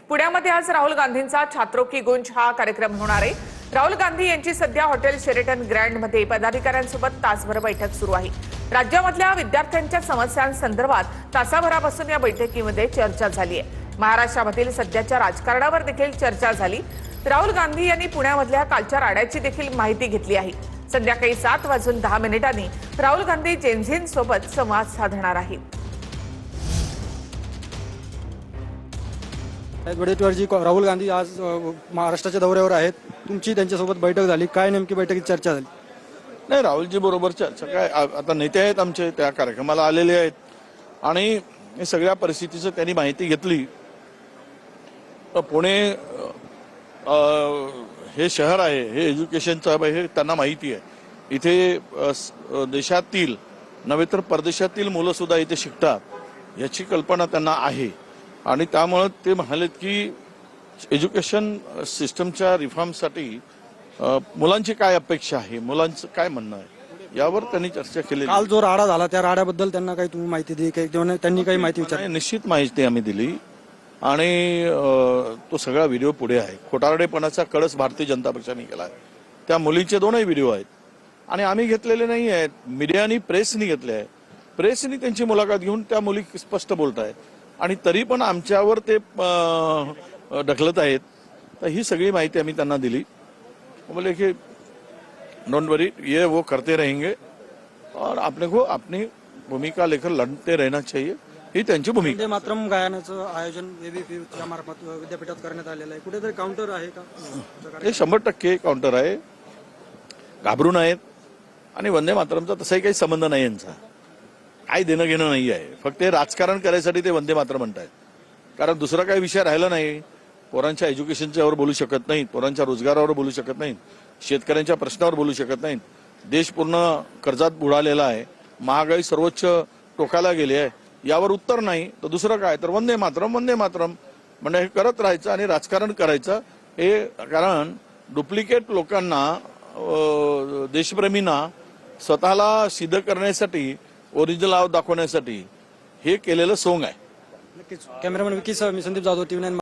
पुण्यामध्ये आज राहुल गांधींचा छात्रों की गुंज हा कार्यक्रम होणार आहे। राहुल गांधी यांची सध्या हॉटेल शेरेटन ग्रँड मध्ये पदाधिकाऱ्यांसोबत तासभर बैठक सुरू आहे। राज्यामधल्या विद्यार्थ्यांच्या समस्यांसंदर्भात तासाभरापासून या बैठकीमध्ये चर्चा झाली आहे। महाराष्ट्रामधील सध्याच्या राजकारणावर देखील चर्चा झाली। राहुल गांधी यांनी पुण्यामधल्या कालच्या राड्याची देखील माहिती घेतली आहे। संध्याकाळी 7:10 राहुल गांधी जेनझींसोबत संवाद साधणार आहेत। वडेट्टीवारजी राहुल गांधी आज महाराष्ट्राच्या दौऱ्यावर आहेत। तुमची त्यांच्यासोबत बैठक झाली, काय नेमकी बैठकीत चर्चा झाली? नाही, राहुलजी बरोबर चर्चा काय, आता नेते आहेत आमचे, त्या कार्यक्रमाला आलेले आहेत आणि हे सगळ्या परिस्थितीचं त्यांनी माहिती घेतली। पुणे हे शहर आहे, हे एज्युकेशनचं हे त्यांना माहिती आहे। इथे देशातील नव्हे तर परदेशातील मुलं सुद्धा इथे शिकतात याची कल्पना त्यांना आहे आणि त्यामुळे ते म्हणालेत की एज्युकेशन सिस्टमच्या रिफॉर्मसाठी मुलांची काय अपेक्षा आहे, मुलांचं काय म्हणणं आहे यावर त्यांनी चर्चा केली। काल जो राडा झाला त्या राड्याबद्दल त्यांना काही तुम्ही माहिती दिली, त्यांनी काही माहिती विचारली? निश्चित माहिती आम्ही दिली आणि तो सगळा व्हिडिओ पुढे आहे। खोटारडेपणाचा कळस भारतीय जनता पक्षाने केला आहे। त्या मुलीचे दोनही व्हिडिओ आहेत आणि आम्ही घेतलेले नाही आहेत, मीडियानी प्रेसनी घेतले आहे। प्रेसनी त्यांची मुलाखत घेऊन त्या मुली स्पष्ट बोलत आहेत आणि तरी पण आमच्यावर ते ढकलत आहेत। तर ही सगळी माहिती आम्ही त्यांना दिली। बोले की डोंट वरी, ये वो करते रहेंगे और आपने को अपनी भूमिका लेकर लढते रहना चाहिए, ही त्यांची भूमिका। वंदे मातरम गायनाचं आयोजन एबीपीच्या मार्फत विद्यापीठात करण्यात आलेलं आहे, कुठेतरी काउंटर आहे का? हे 100% काउंटर आहे, घाबरून आहेत आणि वंदे मातरमचा तसाही काही संबंध नाही यांचा, काही देणं घेणं नाही आहे। फक्त हे राजकारण करायसाठी ते वंदे मातरम म्हणतात, कारण दुसरा काही विषय राहिला नाही। पोरांच्या एज्युकेशनच्यावर बोलू शकत नाहीत, पोरांच्या रोजगारावर बोलू शकत नाहीत, शेतकऱ्यांच्या प्रश्नावर बोलू शकत नाहीत। देश पूर्ण कर्जात बुडालेला आहे, महागाई सर्वोच्च टोकाला गेली आहे, यावर उत्तर नाही तर दुसरं काय तर वंदे मातरम वंदे मातरम म्हणजे हे करत राहायचं आणि राजकारण करायचं। हे कारण डुप्लिकेट लोकांना, देशप्रेमींना स्वतःला सिद्ध करण्यासाठी, ओरिजिनल दाखवण्यासाठी हे केलेलं सोंग आहे। नक्कीच। कॅमेरामॅन विकी सह मी संदीप जाधव, TV9।